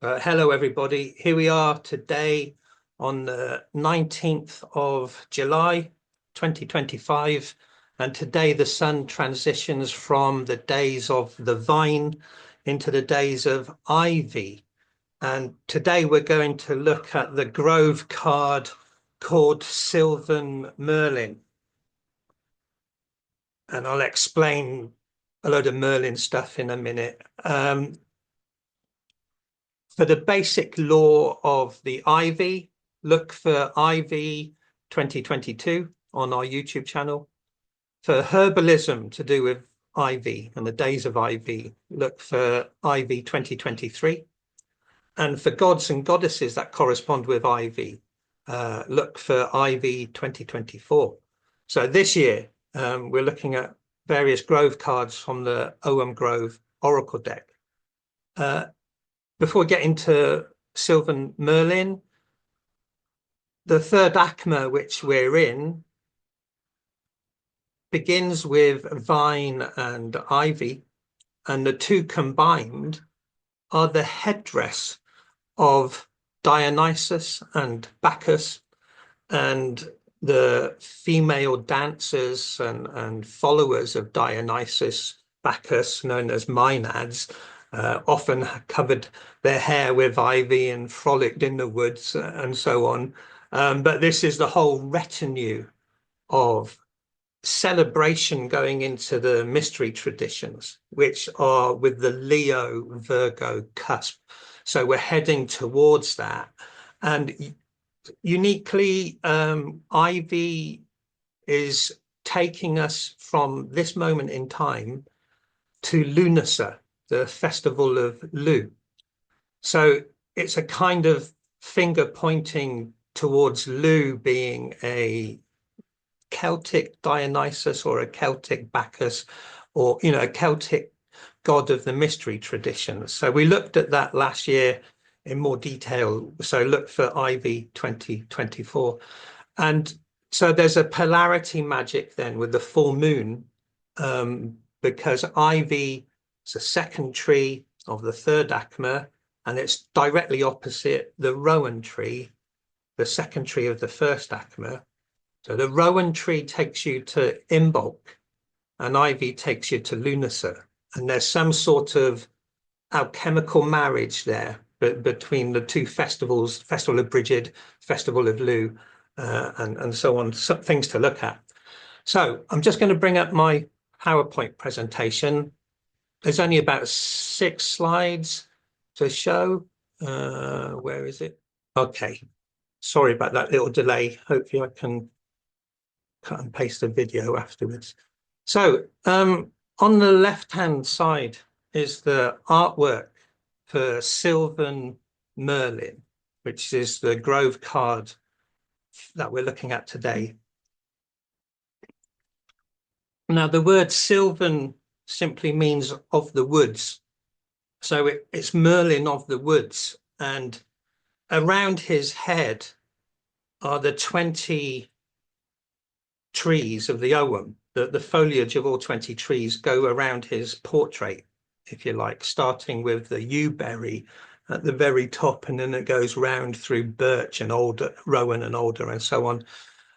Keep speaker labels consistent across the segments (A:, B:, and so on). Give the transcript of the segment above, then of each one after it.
A: Hello, everybody. Here we are today on the 19th of July, 2025. And today the sun transitions from the days of the vine into the days of ivy. And today we're going to look at the Grove card called Sylvan Merlin. And I'll explain a load of Merlin stuff in a minute. For the basic law of the ivy, look for Ivy 2022 on our YouTube channel. For herbalism to do with ivy and the days of ivy, look for Ivy 2023. And for gods and goddesses that correspond with ivy, look for Ivy 2024. So this year, we're looking at various Grove cards from the Ogham Grove Oracle Deck. Before we get into Sylvan Merlin, the third ACMA which we're in begins with vine and ivy, and the two combined are the headdress of Dionysus and Bacchus, and the female dancers and followers of Dionysus, Bacchus, known as Maenads, often covered their hair with ivy and frolicked in the woods and so on. But this is the whole retinue of celebration going into the mystery traditions, which are with the Leo Virgo cusp. So we're heading towards that. And uniquely, ivy is taking us from this moment in time to Lunasa, the festival of Lu. So it's a kind of finger pointing towards Lu being a Celtic Dionysus or a Celtic Bacchus, or, you know, a Celtic god of the mystery traditions. So we looked at that last year in more detail. So look for Ivy 2024. And so there's a polarity magic then with the full moon, because ivy is a second tree of the third ACMA, and it's directly opposite the Rowan tree, the second tree of the first ACMA. So the Rowan tree takes you to Imbolc, and ivy takes you to Lunasa. And there's some sort of alchemical marriage there between the two festivals, Festival of Brigid, Festival of Lu, and so on, some things to look at. So I'm just going to bring up my PowerPoint presentation. There's only about 6 slides to show. Where is it? Okay. Sorry about that little delay. Hopefully I can cut and paste the video afterwards. So on the left-hand side is the artwork for Sylvan Merlin, which is the Grove card that we're looking at today. Now, the word Sylvan simply means of the woods. So it's Merlin of the woods, and around his head are the 20 trees of the Ogham. The foliage of all 20 trees go around his portrait, if you like, starting with the yewberry at the very top, and then it goes round through birch and alder, rowan and alder and so on.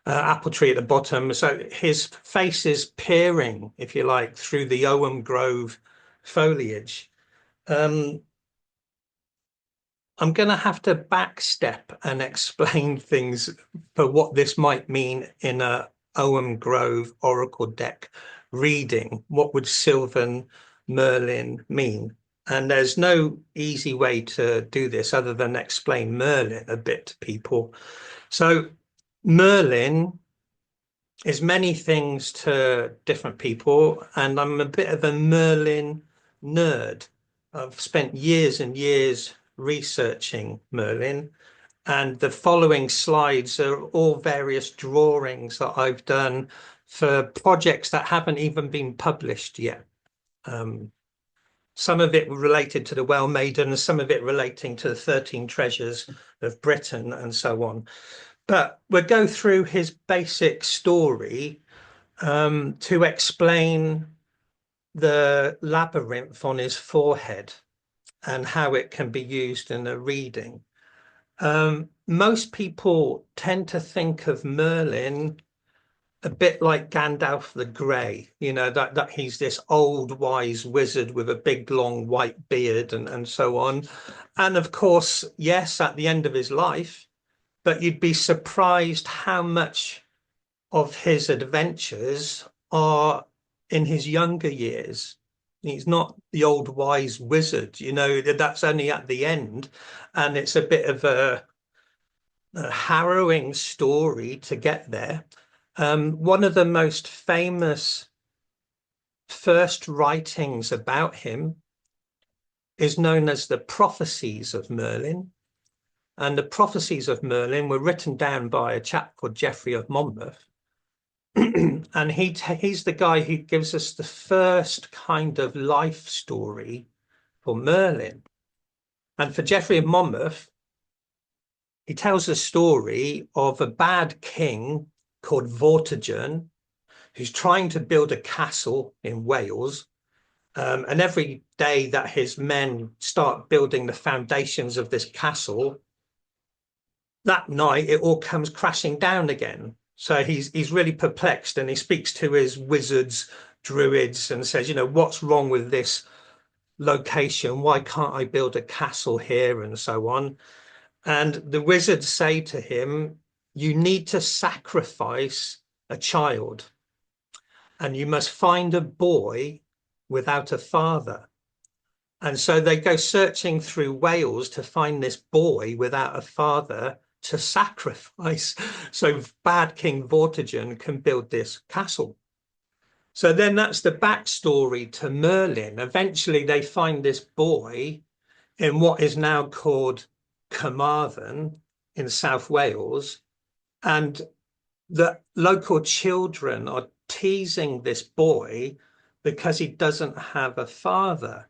A: Apple tree at the bottom. So his face is peering, if you like, through the Ogham Grove foliage. I'm going to have to backstep and explain things for what this might mean in a Ogham Grove Oracle Deck reading. What would Sylvan Merlin mean? And there's no easy way to do this other than explain Merlin a bit to people. So Merlin is many things to different people, and I'm a bit of a Merlin nerd. I've spent years and years researching Merlin, and the following slides are all various drawings that I've done for projects that haven't even been published yet. Some of it related to the Well Maiden, some of it relating to the 13 treasures of Britain and so on. But we'll go through his basic story to explain the labyrinth on his forehead. and how it can be used in a reading. Most people tend to think of Merlin a bit like Gandalf the Grey, you know, that he's this old wise wizard with a big long white beard and so on. And of course, yes, at the end of his life, but you'd be surprised how much of his adventures are in his younger years. He's not the old wise wizard, you know, that's only at the end. And it's a bit of a harrowing story to get there. One of the most famous first writings about him is known as the Prophecies of Merlin. And the Prophecies of Merlin were written down by a chap called Geoffrey of Monmouth. And he's the guy who gives us the first kind of life story for Merlin. And for Geoffrey of Monmouth, he tells a story of a bad king called Vortigern, who's trying to build a castle in Wales. And every day that his men start building the foundations of this castle, that night it all comes crashing down again. So he's really perplexed, and he speaks to his wizards, druids, and says, you know, what's wrong with this location? Why can't I build a castle here? And so on. And the wizards say to him, you need to sacrifice a child, and you must find a boy without a father. And so they go searching through Wales to find this boy without a father to sacrifice, so bad King Vortigern can build this castle. So then that's the backstory to Merlin. Eventually they find this boy in what is now called Carmarthen in South Wales, and the local children are teasing this boy because he doesn't have a father.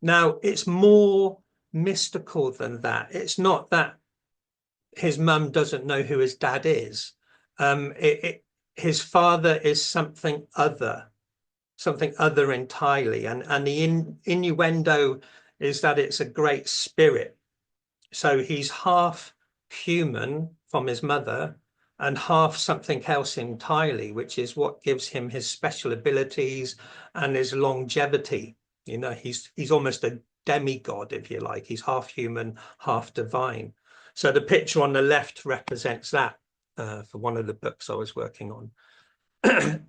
A: Now, it's more mystical than that. It's not that his mum doesn't know who his dad is. His father is something other entirely. And the innuendo is that it's a great spirit. So he's half human from his mother and half something else entirely, which is what gives him his special abilities and his longevity. You know, he's almost a demigod, if you like. He's half human, half divine. So the picture on the left represents that for one of the books I was working on.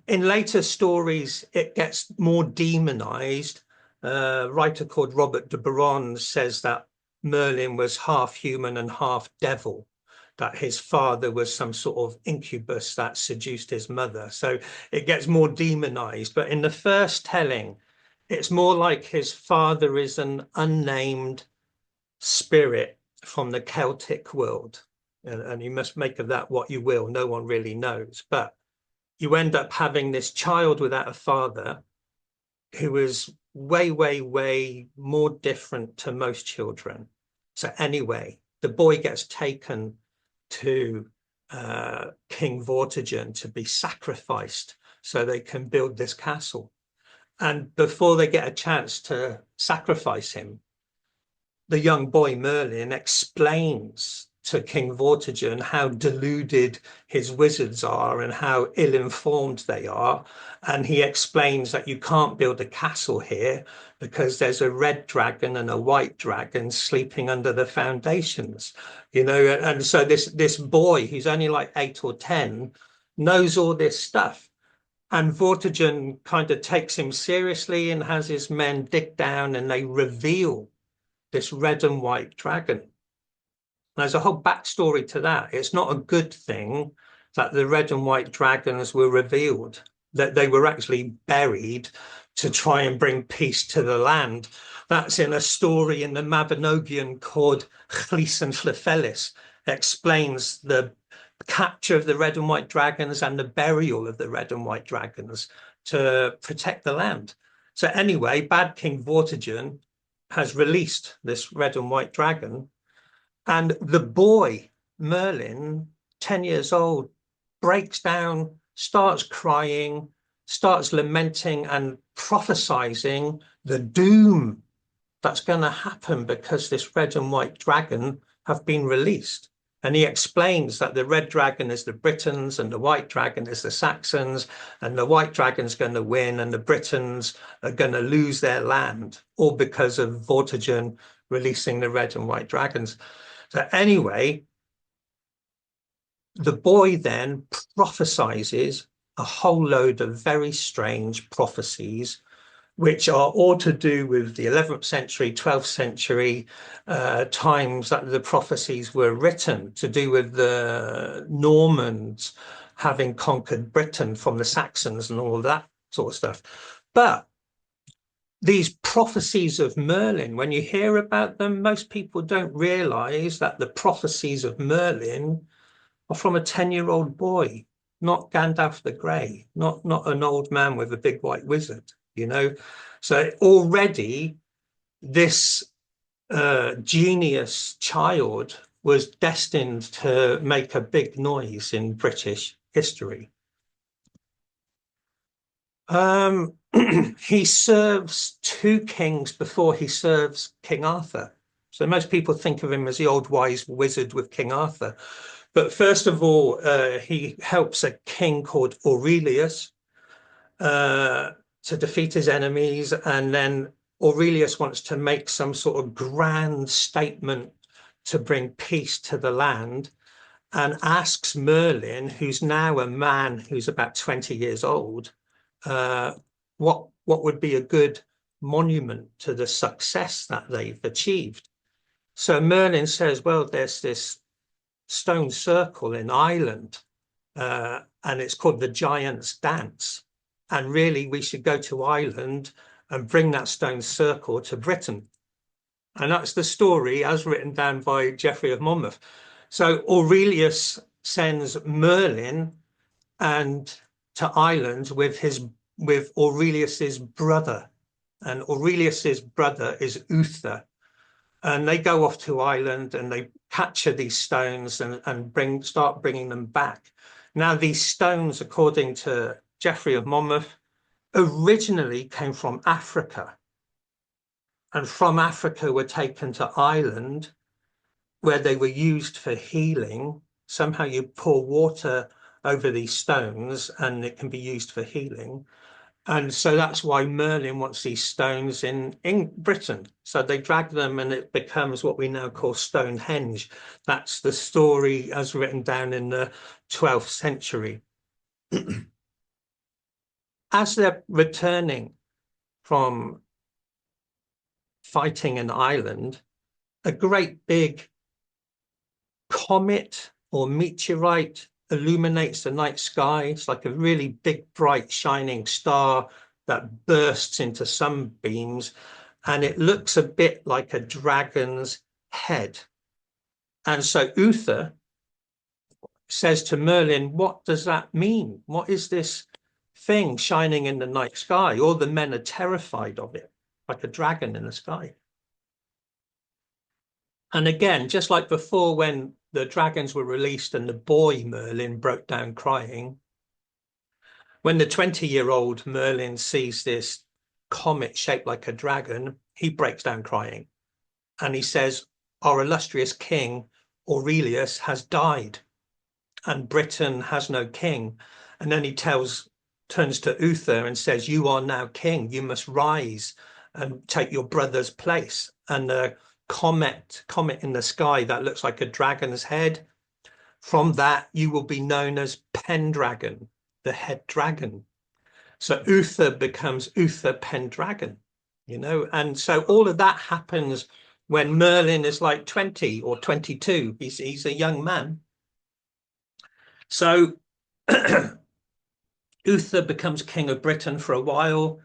A: In later stories, it gets more demonized. A writer called Robert de Boron says that Merlin was half human and half devil, that his father was some sort of incubus that seduced his mother. So it gets more demonized. But in the first telling, it's more like his father is an unnamed spirit from the Celtic world. And you must make of that what you will. No one really knows. But you end up having this child without a father who is way, way, way more different to most children. So anyway, the boy gets taken to King Vortigern to be sacrificed so they can build this castle. And before they get a chance to sacrifice him, the young boy Merlin explains to King Vortigern how deluded his wizards are and how ill-informed they are. And he explains that you can't build a castle here because there's a red dragon and a white dragon sleeping under the foundations, you know. And so this boy, who's only like 8 or 10, knows all this stuff. And Vortigern kind of takes him seriously and has his men dig down, and they reveal this red and white dragon. There's a whole backstory to that. It's not a good thing that the red and white dragons were revealed, that they were actually buried to try and bring peace to the land. That's in a story in the Mabinogion called Llys and Llefelys. Explains the capture of the red and white dragons and the burial of the red and white dragons to protect the land. So anyway, bad King Vortigern has released this red and white dragon, and the boy, Merlin, 10 years old, breaks down, starts crying, starts lamenting and prophesizing the doom that's going to happen because this red and white dragon have been released. And he explains that the red dragon is the Britons and the white dragon is the Saxons, and the white dragon's going to win and the Britons are going to lose their land, all because of Vortigern releasing the red and white dragons. So anyway, the boy then prophesizes a whole load of very strange prophecies, which are all to do with the 11th century, 12th century times that the prophecies were written, to do with the Normans having conquered Britain from the Saxons and all that sort of stuff. But these prophecies of Merlin, when you hear about them, most people don't realize that the prophecies of Merlin are from a 10-year-old boy, not Gandalf the Grey, not an old man with a big white wizard, you know. So already this genius child was destined to make a big noise in British history. He serves 2 kings before he serves King Arthur. So most people think of him as the old wise wizard with King Arthur. But first of all, he helps a king called Aurelius to defeat his enemies. And then Aurelius wants to make some sort of grand statement to bring peace to the land, and asks Merlin, who's now a man who's about 20 years old, what would be a good monument to the success that they've achieved. So Merlin says, well, there's this stone circle in Ireland, and it's called the Giant's Dance. And really, we should go to Ireland and bring that stone circle to Britain. And that's the story as written down by Geoffrey of Monmouth. So Aurelius sends Merlin and to Ireland with Aurelius's brother, and Aurelius's brother is Uther. And they go off to Ireland and they capture these stones and start bringing them back. Now, these stones, according to Geoffrey of Monmouth, originally came from Africa. And from Africa were taken to Ireland, where they were used for healing. Somehow you pour water over these stones and it can be used for healing. And so that's why Merlin wants these stones in Britain. So they drag them and it becomes what we now call Stonehenge. That's the story as written down in the 12th century. As they're returning from fighting in Ireland, a great big comet or meteorite illuminates the night sky. It's like a really big, bright, shining star that bursts into sunbeams, and it looks a bit like a dragon's head. And so Uther says to Merlin, what does that mean? What is this thing shining in the night sky? All the men are terrified of it, like a dragon in the sky. And again, just like before, when the dragons were released and the boy Merlin broke down crying, when the 20-year-old Merlin sees this comet shaped like a dragon, he breaks down crying. And he says, our illustrious king, Aurelius, has died and Britain has no king. And then he turns to Uther and says, you are now king. You must rise and take your brother's place. And the comet in the sky that looks like a dragon's head, from that you will be known as Pendragon, the head dragon. So Uther becomes Uther Pendragon, you know. And so all of that happens when Merlin is like 20 or 22. He's a young man. So Uther becomes king of Britain for a while.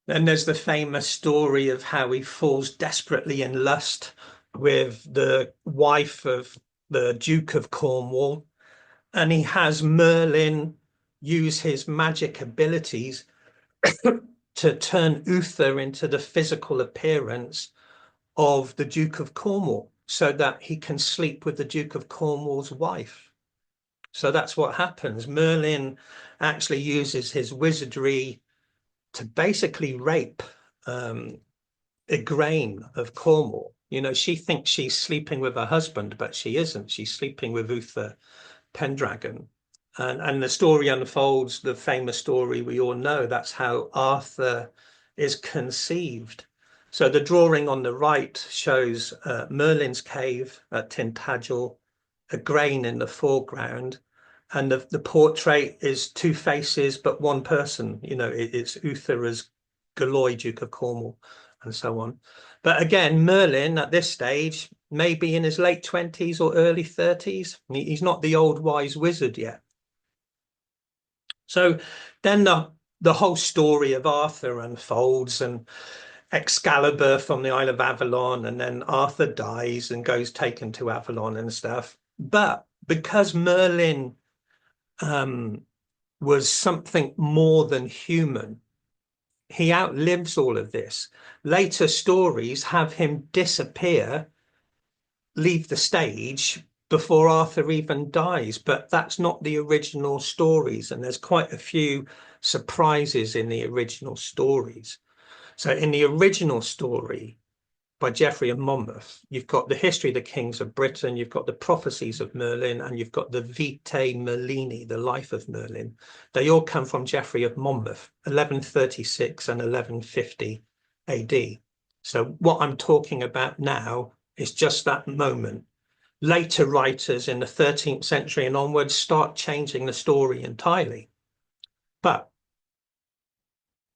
A: Then there's the famous story of how he falls desperately in lust with the wife of the Duke of Cornwall. And he has Merlin use his magic abilities to turn Uther into the physical appearance of the Duke of Cornwall so that he can sleep with the Duke of Cornwall's wife. So that's what happens. Merlin actually uses his wizardry to basically rape Igraine of Cornwall. You know, she thinks she's sleeping with her husband, but she isn't. She's sleeping with Uther Pendragon. And the story unfolds, the famous story we all know, that's how Arthur is conceived. So the drawing on the right shows Merlin's cave at Tintagel, Igraine in the foreground, and the portrait is two faces but one person. You know, it's Uther as Galois, Duke of Cornwall, and so on. But again, Merlin at this stage may be in his late 20s or early 30s. He's not the old wise wizard yet. So then the whole story of Arthur unfolds, and Excalibur from the Isle of Avalon, and then Arthur dies and goes taken to Avalon and stuff. But because Merlin was something more than human, he outlives all of this. Later stories have him disappear, leave the stage before Arthur even dies, but that's not the original stories, and there's quite a few surprises in the original stories. So in the original story by Geoffrey of Monmouth, you've got the history of the kings of Britain, you've got the prophecies of Merlin, and you've got the Vitae Merlini, the life of Merlin. They all come from Geoffrey of Monmouth, 1136 and 1150 AD. So what I'm talking about now is just that moment. Later writers in the 13th century and onwards start changing the story entirely. But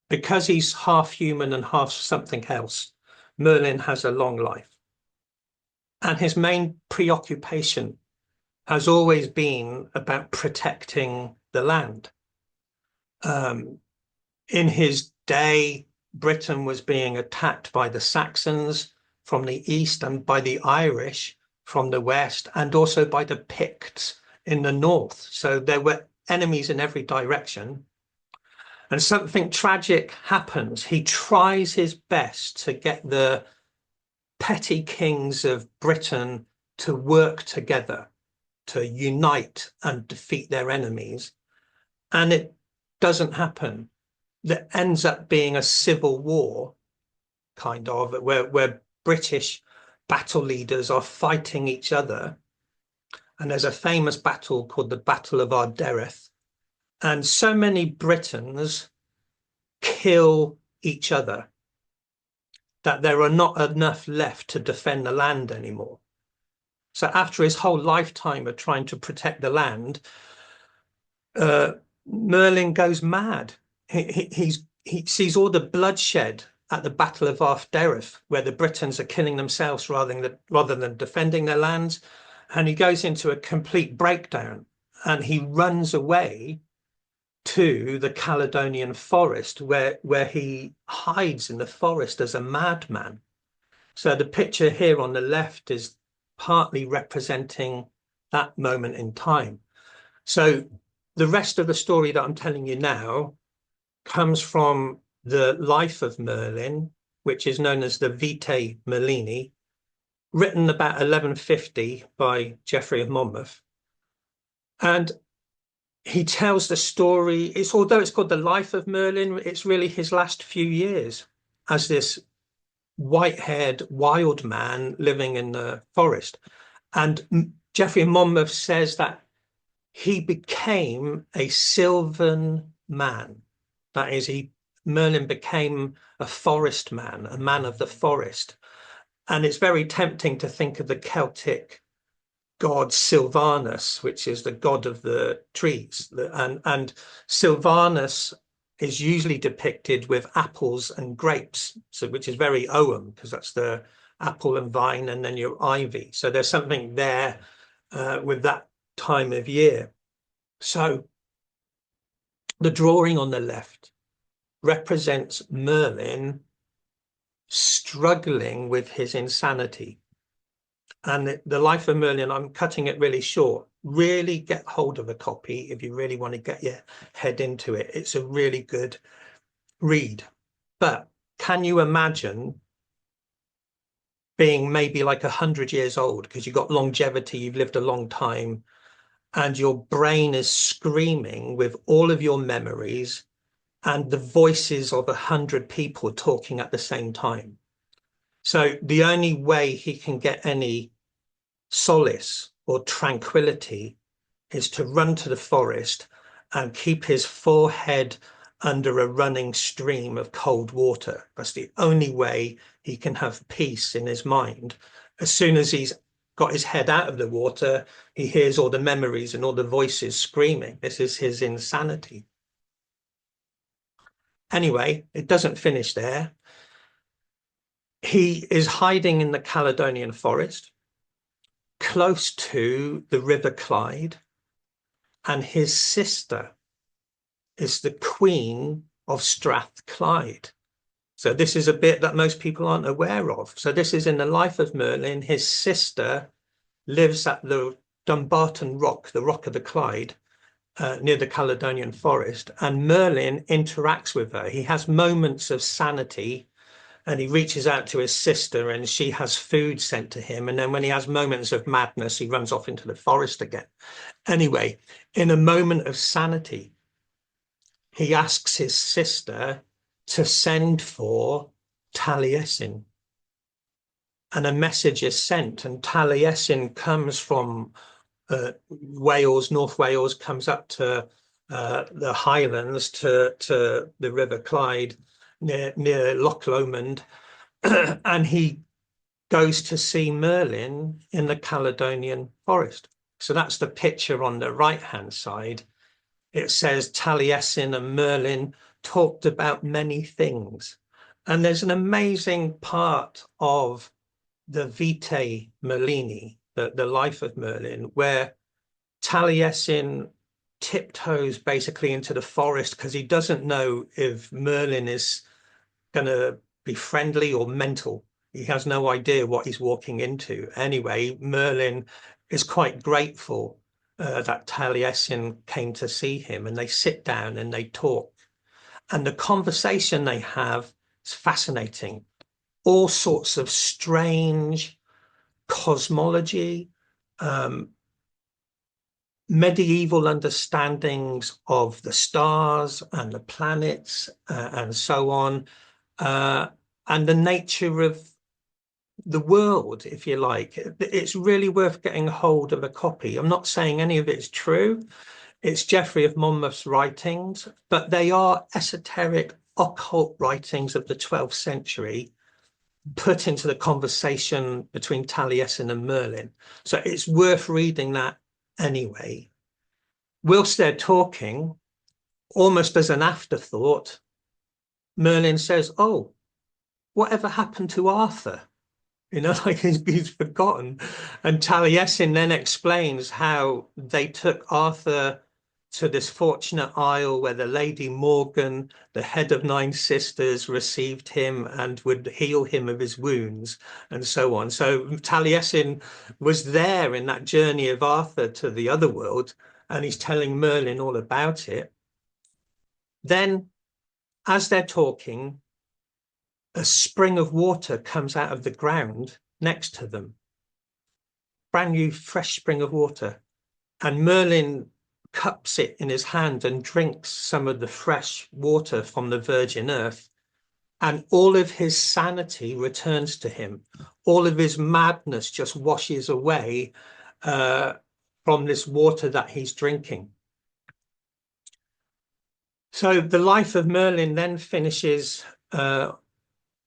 A: because he's half human and half something else, Merlin has a long life. And his main preoccupation has always been about protecting the land. In his day, Britain was being attacked by the Saxons from the east and by the Irish from the west, and also by the Picts in the north. So there were enemies in every direction. And something tragic happens. He tries his best to get the petty kings of Britain to work together, to unite and defeat their enemies. And it doesn't happen. That ends up being a civil war, kind of, where British battle leaders are fighting each other. And there's a famous battle called the Battle of Ardereth. And so many Britons kill each other that there are not enough left to defend the land anymore. So after his whole lifetime of trying to protect the land, Merlin goes mad. He sees all the bloodshed at the Battle of Ardereth, where the Britons are killing themselves rather than defending their lands. And he goes into a complete breakdown, and he runs away to the Caledonian forest, where he hides in the forest as a madman. So the picture here on the left is partly representing that moment in time. So the rest of the story that I'm telling you now comes from the life of Merlin, which is known as the Vitae Merlini, written about 1150 by Geoffrey of Monmouth. And he tells the story, although it's called the life of Merlin, it's really his last few years as this white-haired wild man living in the forest. And Geoffrey of Monmouth says that he became a Sylvan man. That is, Merlin became a forest man, a man of the forest. And it's very tempting to think of the Celtic god Sylvanus, which is the god of the trees. And Sylvanus is usually depicted with apples and grapes, so which is very Ogham, because that's the apple and vine, and then your ivy. So there's something there with that time of year. So the drawing on the left represents Merlin struggling with his insanity. And the life of Merlin, I'm cutting it really short. Really get hold of a copy if you really want to get your head into it. It's a really good read. But can you imagine being maybe like 100 years old, because you've got longevity, you've lived a long time, and your brain is screaming with all of your memories and the voices of 100 people talking at the same time? So the only way he can get any solace or tranquility is to run to the forest and keep his forehead under a running stream of cold water. That's the only way he can have peace in his mind. As soon as he's got his head out of the water, he hears all the memories and all the voices screaming. This is his insanity. Anyway, it doesn't finish there. He is hiding in the Caledonian forest, close to the River Clyde, and his sister is the Queen of Strathclyde. So this is a bit that most people aren't aware of. So this is in the life of Merlin. His sister lives at the Dumbarton Rock, the Rock of the Clyde, near the Caledonian forest, and Merlin interacts with her. He has moments of sanity, and he reaches out to his sister, and she has food sent to him. And then when he has moments of madness, he runs off into the forest again. Anyway, in a moment of sanity, he asks his sister to send for Taliesin. And a message is sent, and Taliesin comes from Wales, North Wales, comes up to the Highlands, to the River Clyde, near Loch Lomond, and he goes to see Merlin in the Caledonian forest. So that's the picture on the right-hand side. It says Taliesin and Merlin talked about many things. And there's an amazing part of the Vitae Merlini, the life of Merlin, where Taliesin tiptoes basically into the forest because he doesn't know if Merlin is going to be friendly or mental. He has no idea what he's walking into. Anyway, Merlin is quite grateful that Taliesin came to see him, and they sit down and they talk. And the conversation they have is fascinating. All sorts of strange cosmology, medieval understandings of the stars and the planets, and so on, and the nature of the world, if you like. It's really worth getting hold of a copy. I'm not saying any of it's true. It's Geoffrey of Monmouth's writings, but they are esoteric, occult writings of the 12th century put into the conversation between Taliesin and Merlin. So it's worth reading that anyway. Whilst they're talking, almost as an afterthought, Merlin says, "Oh, whatever happened to Arthur?" You know, like he's forgotten. And Taliesin then explains how they took Arthur to this fortunate isle where the Lady Morgan, the head of 9 sisters, received him and would heal him of his wounds, and so on. So Taliesin was there in that journey of Arthur to the other world, and he's telling Merlin all about it. Then, as they're talking, a spring of water comes out of the ground next to them. Brand new, fresh spring of water. And Merlin cups it in his hand and drinks some of the fresh water from the virgin earth. And all of his sanity returns to him. All of his madness just washes away from this water that he's drinking. So the life of Merlin then finishes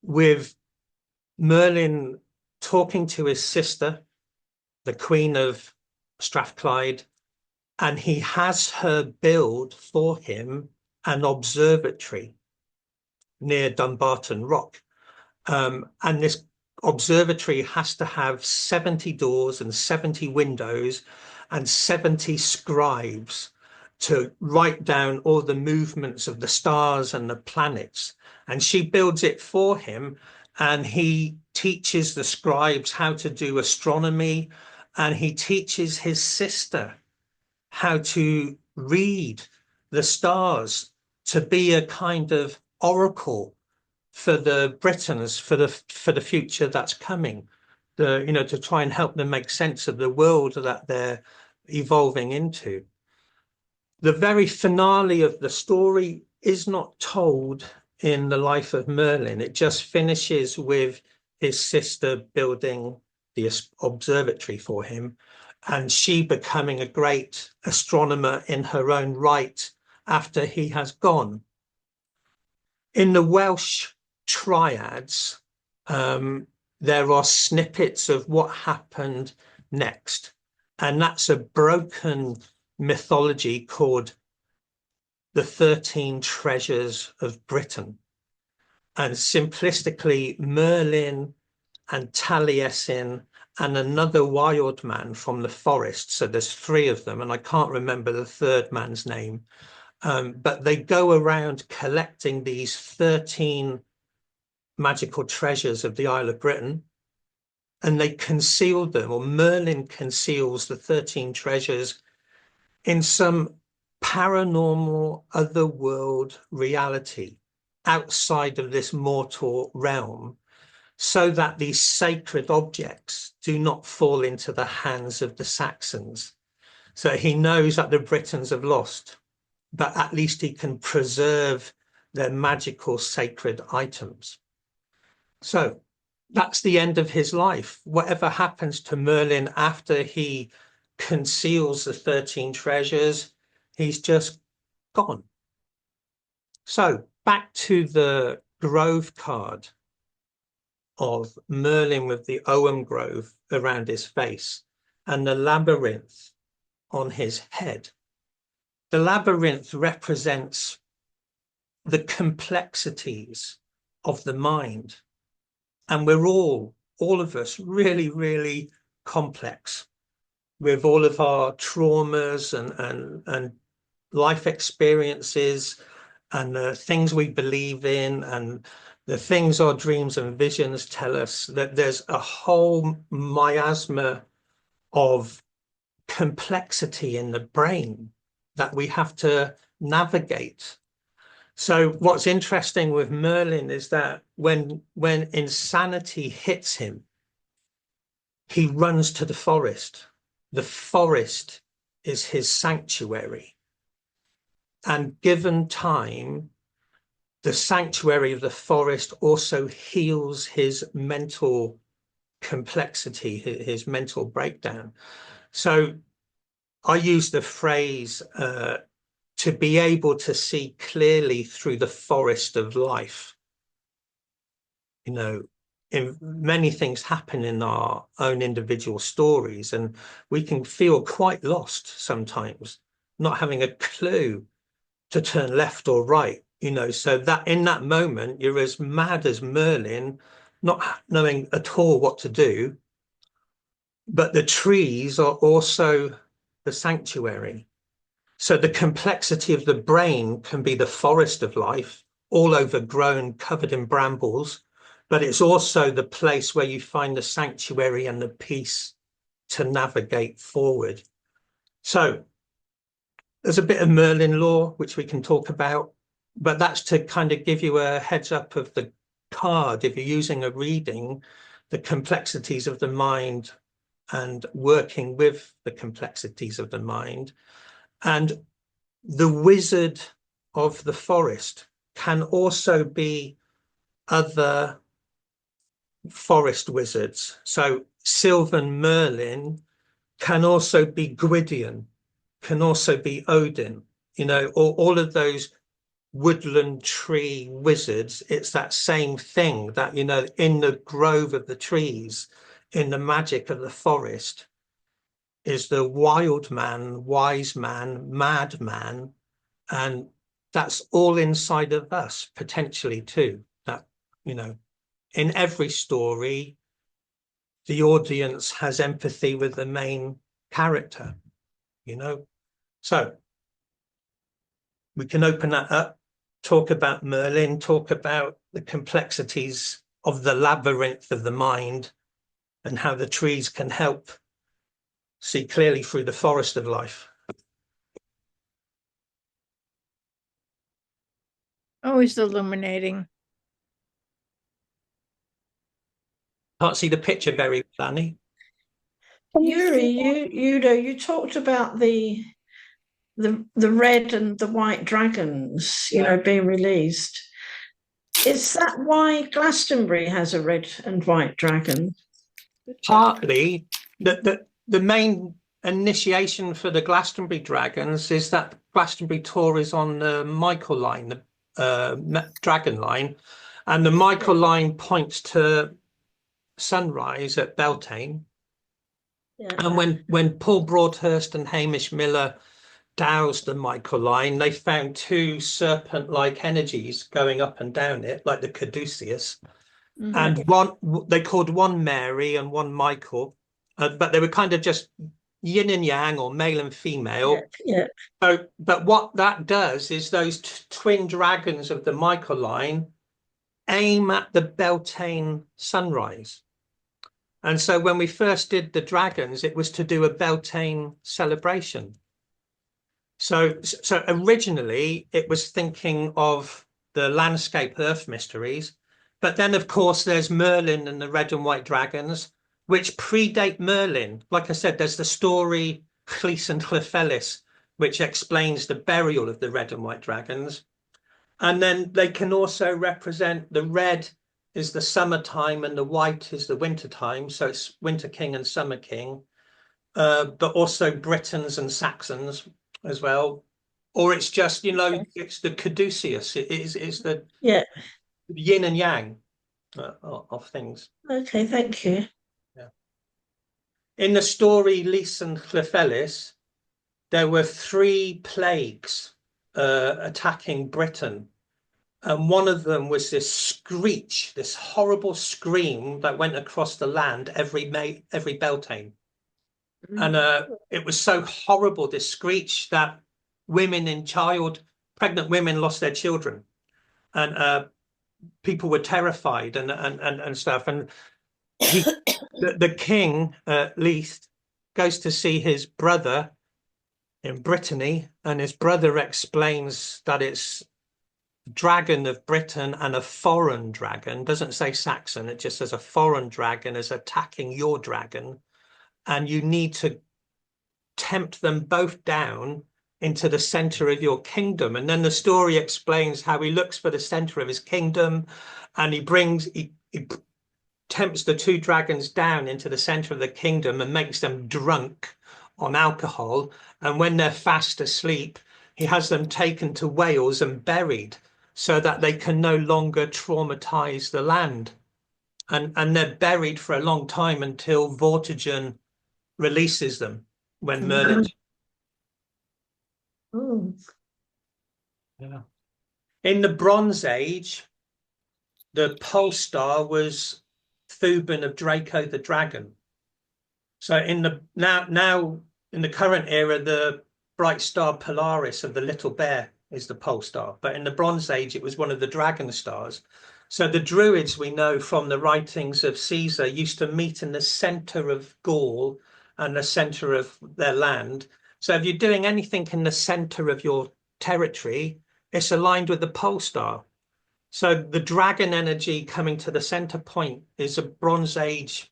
A: with Merlin talking to his sister, the Queen of Strathclyde, and he has her build for him an observatory near Dumbarton Rock. And this observatory has to have 70 doors and 70 windows and 70 scribes to write down all the movements of the stars and the planets. And she builds it for him, and he teaches the scribes how to do astronomy, and he teaches his sister how to read the stars, to be a kind of oracle for the Britons, for the future that's coming, to try and help them make sense of the world that they're evolving into. The very finale of the story is not told in the life of Merlin. It just finishes with his sister building the observatory for him, and she becoming a great astronomer in her own right after he has gone. In the Welsh triads, there are snippets of what happened next, and that's a broken mythology called the 13 Treasures of Britain. And simplistically, Merlin and Taliesin and another wild man from the forest, so there's 3 of them, and I can't remember the third man's name, but they go around collecting these 13 magical treasures of the Isle of Britain, and they conceal them, or Merlin conceals the 13 treasures in some paranormal otherworld reality outside of this mortal realm, so that these sacred objects do not fall into the hands of the Saxons. So he knows that the Britons have lost, but at least he can preserve their magical sacred items. So that's the end of his life. Whatever happens to Merlin after he conceals the 13 treasures, he's just gone. So back to the Grove card of Merlin with the Ogham Grove around his face and the Labyrinth on his head. The Labyrinth represents the complexities of the mind. And we're all of us, really, really complex with all of our traumas and life experiences and the things we believe in and the things our dreams and visions tell us. That there's a whole miasma of complexity in the brain that we have to navigate. So what's interesting with Merlin is that when insanity hits him, he runs to the forest. The forest is his sanctuary. And given time, the sanctuary of the forest also heals his mental complexity, his mental breakdown. So I use the phrase to be able to see clearly through the forest of life. You know, many things happen in our own individual stories, and we can feel quite lost sometimes, not having a clue to turn left or right, you know, so that in that moment, you're as mad as Merlin, not knowing at all what to do. But the trees are also the sanctuary. So the complexity of the brain can be the forest of life, all overgrown, covered in brambles, but it's also the place where you find the sanctuary and the peace to navigate forward. So there's a bit of Merlin lore, which we can talk about, but that's to kind of give you a heads up of the card. If you're using a reading, the complexities of the mind and working with the complexities of the mind. And the wizard of the forest can also be other forest wizards. So Sylvan Merlin can also be Gwydion, can also be Odin, you know, all of those woodland tree wizards. It's that same thing that, you know, in the grove of the trees, in the magic of the forest, is the wild man, wise man, mad man, and that's all inside of us potentially too. That, you know, in every story, the audience has empathy with the main character, you know. So we can open that up, talk about Merlin, talk about the complexities of the labyrinth of the mind and how the trees can help see clearly through the forest of life.
B: Always illuminating.
A: Can't see the picture very well, Annie.
C: Yuri, you talked about the red and the white dragons, you know, being released. Is that why Glastonbury has a red and white dragon?
A: Partly, the main initiation for the Glastonbury dragons is that Glastonbury tour is on the Michael line, the dragon line, and the Michael line points to sunrise at Beltane.
C: Yeah.
A: And when Paul Broadhurst and Hamish Miller doused the Michael line, they found two serpent-like energies going up and down it, like the caduceus. And they called one Mary and one Michael, but they were kind of just yin and yang, or male and female.
C: Yeah.
A: So, but what that does is those twin dragons of the Michael line aim at the Beltane sunrise. And so when we first did the dragons, it was to do a Beltane celebration. So originally it was thinking of the landscape Earth mysteries, but then of course there's Merlin and the red and white dragons, which predate Merlin. Like I said, there's the story Llys and Llefelys, which explains the burial of the red and white dragons. And then they can also represent the red is the summertime and the white is the winter time. So it's Winter King and Summer King, but also Britons and Saxons as well. Or it's just, it's the caduceus. It's the yin and yang of things.
C: Okay, thank you.
A: Yeah. In the story Llys and Llefelys, there were 3 plagues attacking Britain. And one of them was this screech, this horrible scream that went across the land every Beltane. And it was so horrible, this screech, that pregnant women lost their children. And people were terrified and stuff. And the king, Leith, goes to see his brother in Brittany, and his brother explains that it's dragon of Britain and a foreign dragon. Doesn't say Saxon, it just says a foreign dragon is attacking your dragon, and you need to tempt them both down into the center of your kingdom. And then the story explains how he looks for the center of his kingdom, and he tempts the 2 dragons down into the center of the kingdom and makes them drunk on alcohol. And when they're fast asleep, he has them taken to Wales and buried, so that they can no longer traumatize the land. And they're buried for a long time until Vortigern releases them when Merlin.
C: Oh.
A: Yeah. In the Bronze Age, the pole star was Thuban of Draco the dragon. So now in the current era, the bright star Polaris of the Little Bear is the pole star, but in the Bronze Age it was one of the dragon stars. So the Druids, we know from the writings of Caesar, used to meet in the center of Gaul and the center of their land. So if you're doing anything in the center of your territory, it's aligned with the pole star. So the dragon energy coming to the center point is a Bronze Age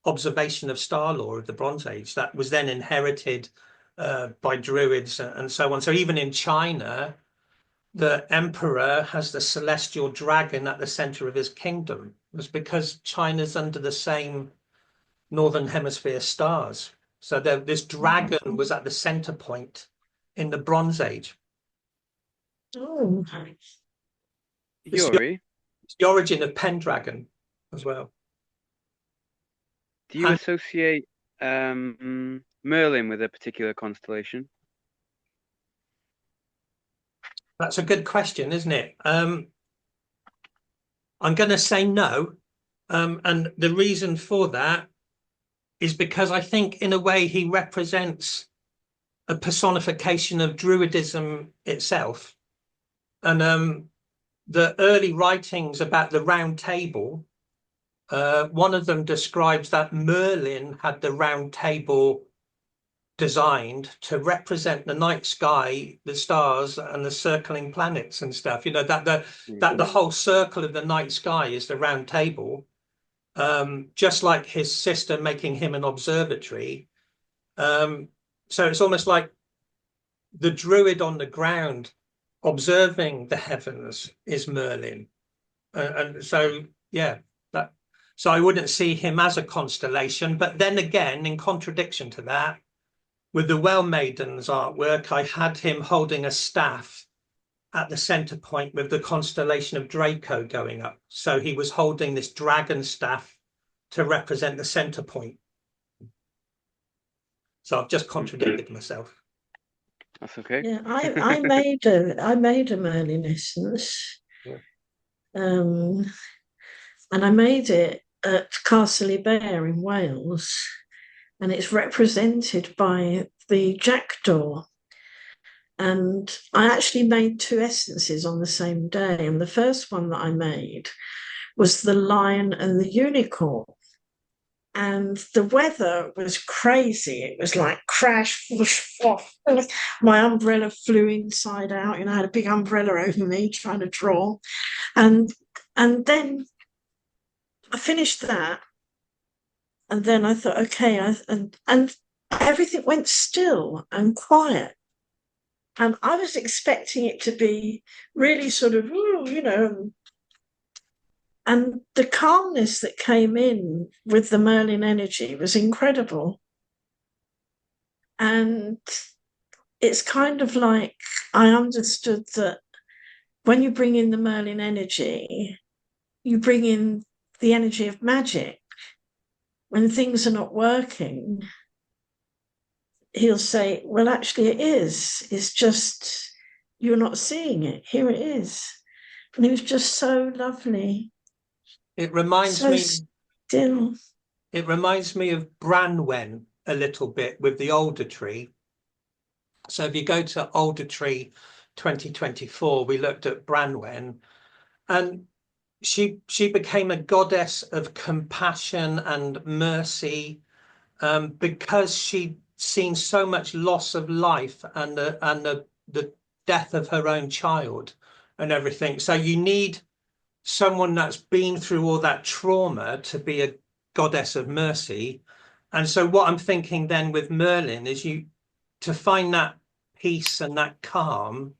A: observation of star law of the Bronze Age that was then inherited by Druids and so on. So even in China, the emperor has the celestial dragon at the center of his kingdom. It was because China's under the same northern hemisphere stars. So this dragon was at the center point in the Bronze Age.
C: Oh.
D: Yuri,
A: It's the origin of Pendragon as well.
D: do you associate Merlin with a particular constellation?
A: That's a good question, isn't it? I'm going to say no. And the reason for that is because I think in a way he represents a personification of Druidism itself. And the early writings about the Round Table, one of them describes that Merlin had the Round Table designed to represent the night sky, the stars, and the circling planets and stuff. That the whole circle of the night sky is the Round Table, just like his sister making him an observatory. So it's almost like the druid on the ground observing the heavens is Merlin. and so yeah, that so I wouldn't see him as a constellation. But then again, in contradiction to that, with the Well Maiden's artwork, I had him holding a staff at the center point with the constellation of Draco going up. So he was holding this dragon staff to represent the center point. So I've just contradicted myself.
D: That's okay.
C: Yeah, I made a Merlin essence.
A: Yeah.
C: And I made it at Castle Bear in Wales, and it's represented by the jackdaw. And I actually made two essences on the same day. And the first one that I made was the lion and the unicorn. And the weather was crazy. It was like crash, whoosh, whoosh. My umbrella flew inside out, and I had a big umbrella over me trying to draw. And then I finished that. And then I thought, okay, and everything went still and quiet. And I was expecting it to be really sort of, and the calmness that came in with the Merlin energy was incredible. And it's kind of like I understood that when you bring in the Merlin energy, you bring in the energy of magic. When things are not working, he'll say, well, actually it is. It's just you're not seeing it. Here it is. And it was just so lovely.
A: It reminds
C: So
A: me
C: still.
A: It reminds me of Branwen a little bit with the Older Tree. So if you go to Older Tree 2024, we looked at Branwen, and she became a goddess of compassion and mercy, because she'd seen so much loss of life and the death of her own child and everything. So you need someone that's been through all that trauma to be a goddess of mercy. And so what I'm thinking then with Merlin is to find that peace and that calm,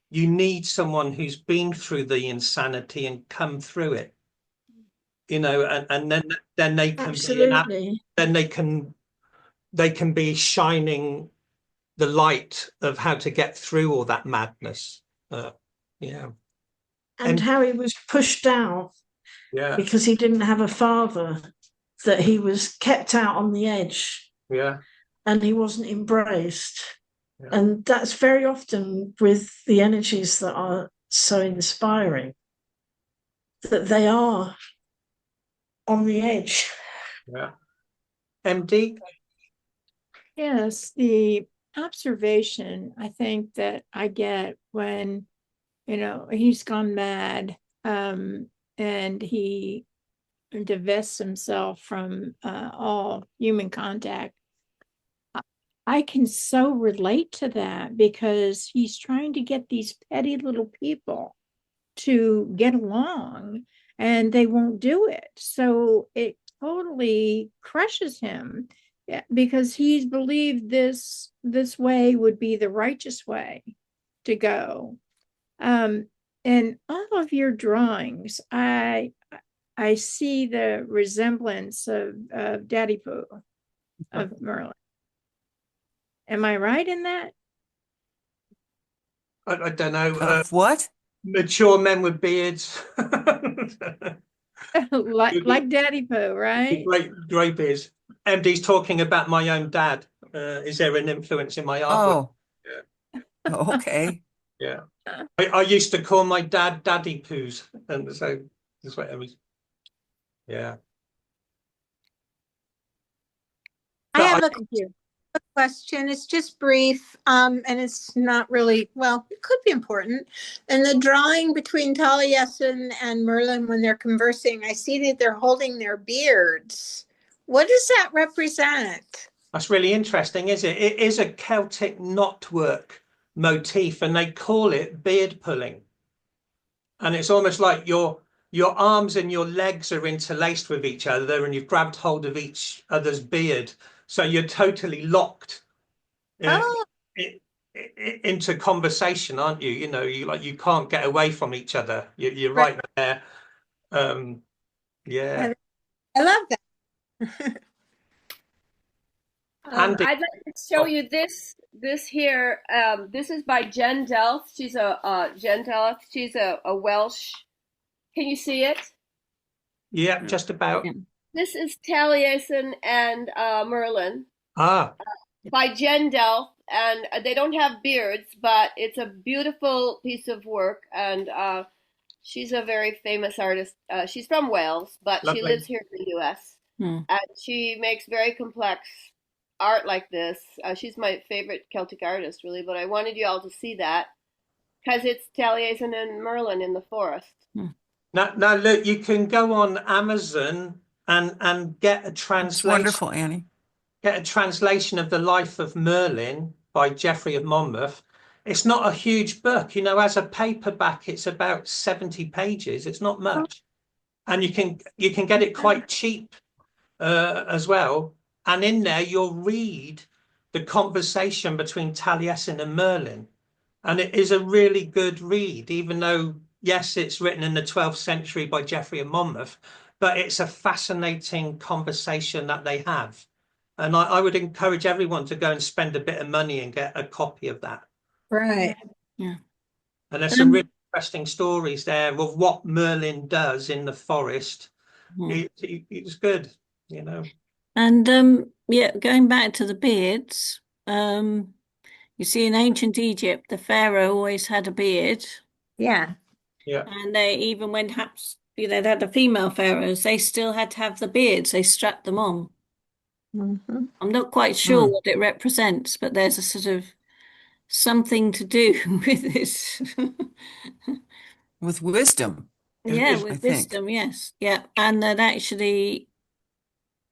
A: you need someone who's been through the insanity and come through it, and then they can
C: Absolutely.
A: then they can be shining the light of how to get through all that madness. Yeah.
C: And how he was pushed out because he didn't have a father, that he was kept out on the edge.
A: Yeah.
C: And he wasn't embraced.
A: Yeah.
C: And that's very often with the energies that are so inspiring, that they are on the edge.
A: Yeah. MD?
B: Yes, the observation I think that I get when, he's gone mad, and he divests himself from all human contact. I can so relate to that because he's trying to get these petty little people to get along and they won't do it. So it totally crushes him because he's believed this way would be the righteous way to go. And all of your drawings, I see the resemblance of Daddy Pooh, of Merlin. Am I right in that?
A: I don't know.
E: What?
A: Mature men with beards.
B: like Daddy Pooh, right?
A: Great beards. MD's talking about my own dad. Is there an influence in my artwork?
E: Oh. Yeah. Okay.
A: Yeah. I used to call my dad Daddy Poos, and so that's what I was. Yeah.
F: I have a
B: Thank you.
F: question. It's just brief, and it's not really, well, it could be important. In the drawing between Taliesin and Merlin when they're conversing, I see that they're holding their beards. What does that represent?
A: That's really interesting, is it? It is a Celtic knotwork motif, and they call it beard pulling. And it's almost like your arms and your legs are interlaced with each other, and you've grabbed hold of each other's beard. So you're totally locked into conversation, aren't you? You can't get away from each other. You're right there. Yeah.
F: I love that.
A: Andy.
G: I'd like to show
A: Oh.
G: you this here. This is by Jen Delft. She's Jen Delft. She's a Welsh. Can you see it?
A: Yeah, just about.
G: This is Taliesin and Merlin
A: Ah,
G: by Jen Delft, and they don't have beards, but it's a beautiful piece of work. And she's a very famous artist. She's from Wales, but she
A: lovely.
G: lives here in the U.S. And she makes very complex art like this. She's my favorite Celtic artist, really. But I wanted you all to see that because it's Taliesin and Merlin in the forest.
A: Now look, you can go on Amazon and get a
E: It's
A: translation.
E: wonderful, Annie.
A: Get a translation of The Life of Merlin by Geoffrey of Monmouth. It's not a huge book, you know, as a paperback, it's about 70 pages. It's not much. And you can get it quite cheap as well. And in there, you'll read the conversation between Taliesin and Merlin. And it is a really good read, even though, yes, it's written in the 12th century by Geoffrey of Monmouth, but it's a fascinating conversation that they have. And I would encourage everyone to go and spend a bit of money and get a copy of that.
F: Right.
B: Yeah.
A: And there's some really interesting stories there of what Merlin does in the forest. It's good, you know.
C: And yeah, going back to the beards, you see in ancient Egypt, the pharaoh always had a beard.
F: Yeah.
A: Yeah.
C: And they even when they had the female pharaohs, they still had to have the beards. They strapped them on.
F: Mm-hmm.
C: I'm not quite sure what it represents, but there's a sort of something to do with this.
E: With wisdom.
C: Yeah,
A: Is-
E: I
C: with
E: think.
C: wisdom, yes. Yeah. And then actually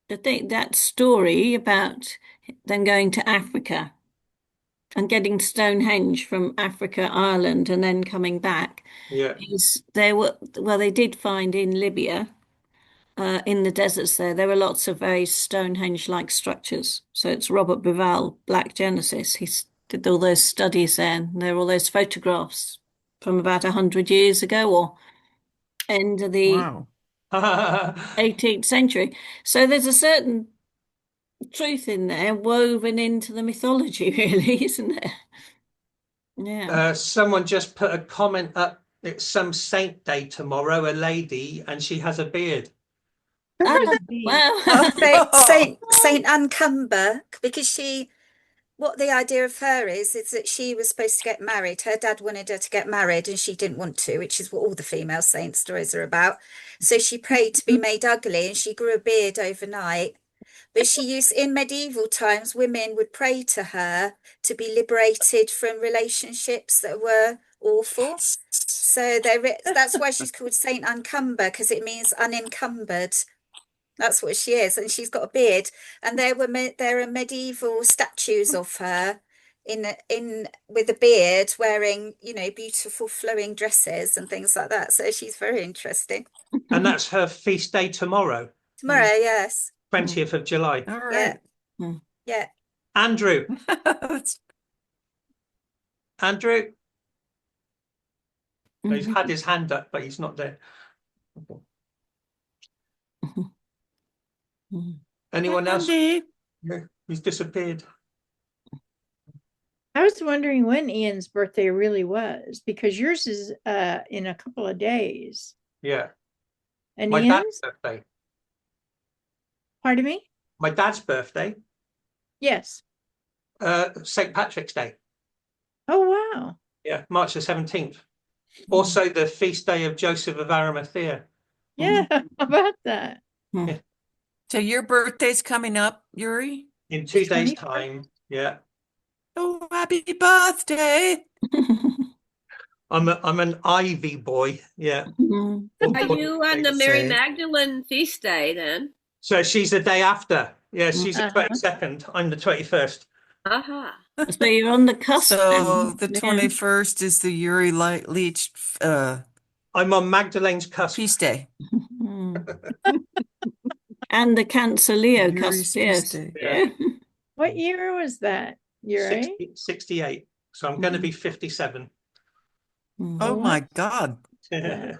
C: that story about them going to Africa and getting Stonehenge from Africa, Ireland, and then coming back
A: Yeah.
C: is they did find in Libya, in the deserts there were lots of very Stonehenge-like structures. So it's Robert Bivall, Black Genesis. Did all those studies there, and there are all those photographs from about 100 years ago or end of the
E: Wow.
C: 18th century. So there's a certain truth in there woven into the mythology, really, isn't there? Yeah.
A: Someone just put a comment up. It's some saint day tomorrow, a lady, and she has a beard.
C: Oh,
H: Oh,
C: wow.
H: Saint Anne Cumber, because what the idea of her is that she was supposed to get married. Her dad wanted her to get married and she didn't want to, which is what all the female saint stories are about. So she prayed to be made ugly and she grew a beard overnight. But in medieval times, women would pray to her to be liberated from relationships that were awful. So that's why she's called Saint Uncumber, because it means unencumbered. That's what she is, and she's got a beard. And there are medieval statues of her with a beard, wearing beautiful flowing dresses and things like that. So she's very interesting.
A: And that's her feast day tomorrow.
H: Tomorrow, yes.
A: 20th of July.
E: All right.
H: Yeah.
A: Andrew. Andrew. He's had his hand up, but he's not there. Anyone else?
E: Andy.
A: Yeah, he's disappeared.
B: I was wondering when Ian's birthday really was, because yours is in a couple of days.
A: Yeah.
B: And
A: My
B: Ian's?
A: dad's birthday.
B: Pardon me?
A: My dad's birthday.
B: Yes.
A: St. Patrick's Day.
B: Oh, wow.
A: Yeah, March the 17th. Also the feast day of Joseph of Arimathea.
B: Yeah, how about that?
A: Yeah.
E: So your birthday's coming up, Yuri?
A: In 2 days'
B: 21st.
A: time. Yeah.
E: Oh, happy birthday.
A: I'm an Ivy boy. Yeah.
G: Are you on the Mary
E: Say.
G: Magdalene feast day then?
A: So she's the day after. Yeah, she's the
B: Uh-huh.
A: 22nd. I'm the 21st.
G: Aha.
C: So you're on the cusp.
E: So
C: then.
E: the
C: Yeah.
E: 21st is the Yuri Leach
A: I'm on Magdalene's cusp.
E: feast day.
C: And the Cancer Leo
E: Yuri's
C: cusp,
E: feast
C: yes.
E: day.
C: Yeah.
B: What year was that? Yuri?
A: 68. So I'm going to be 57.
E: Oh my God.
B: Wow.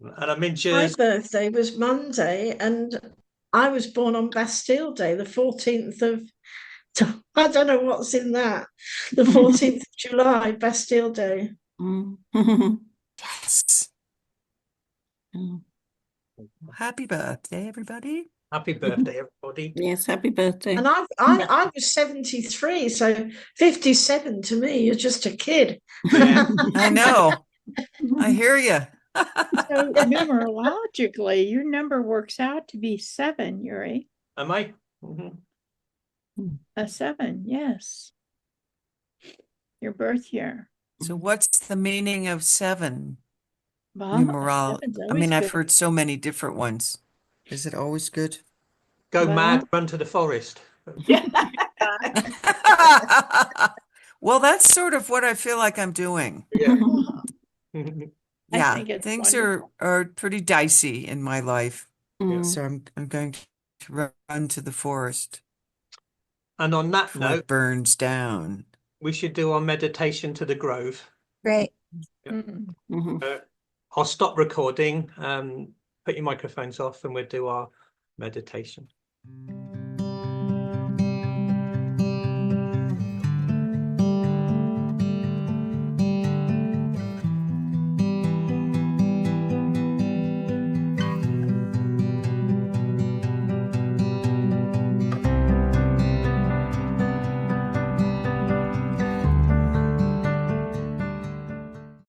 A: And I'm in
C: My
A: Jersey.
C: birthday was Monday, and I was born on Bastille Day, the 14th of. I don't know what's in that. The 14th of July, Bastille Day.
E: Yes. Happy birthday, everybody.
A: Happy birthday, everybody.
I: Yes, happy birthday.
C: And I was 73, so 57 to me, you're just a kid.
A: Yeah.
E: I know. I hear you.
B: So numerologically, your number works out to be 7, Yuri.
A: Am I? Mhm.
B: A 7, yes. Your birth year.
E: So what's the meaning of 7?
B: Well,
E: Numeral.
B: seven's
E: I
B: always
E: mean, I've
B: good.
E: heard so many different ones. Is it always good?
A: Go
B: Well-
A: mad, run to the forest.
E: Well, that's sort of what I feel like I'm doing.
A: Yeah.
B: I
E: Yeah,
B: think it's
E: things
B: wonderful.
E: are pretty dicey in my life.
I: Mm.
E: So I'm going to run to the forest
A: And on that
E: before
A: note,
E: it burns down.
A: we should do our meditation to the grove.
H: Great.
B: Mm.
I: Mhm.
A: I'll stop recording. Put your microphones off, and we'll do our meditation.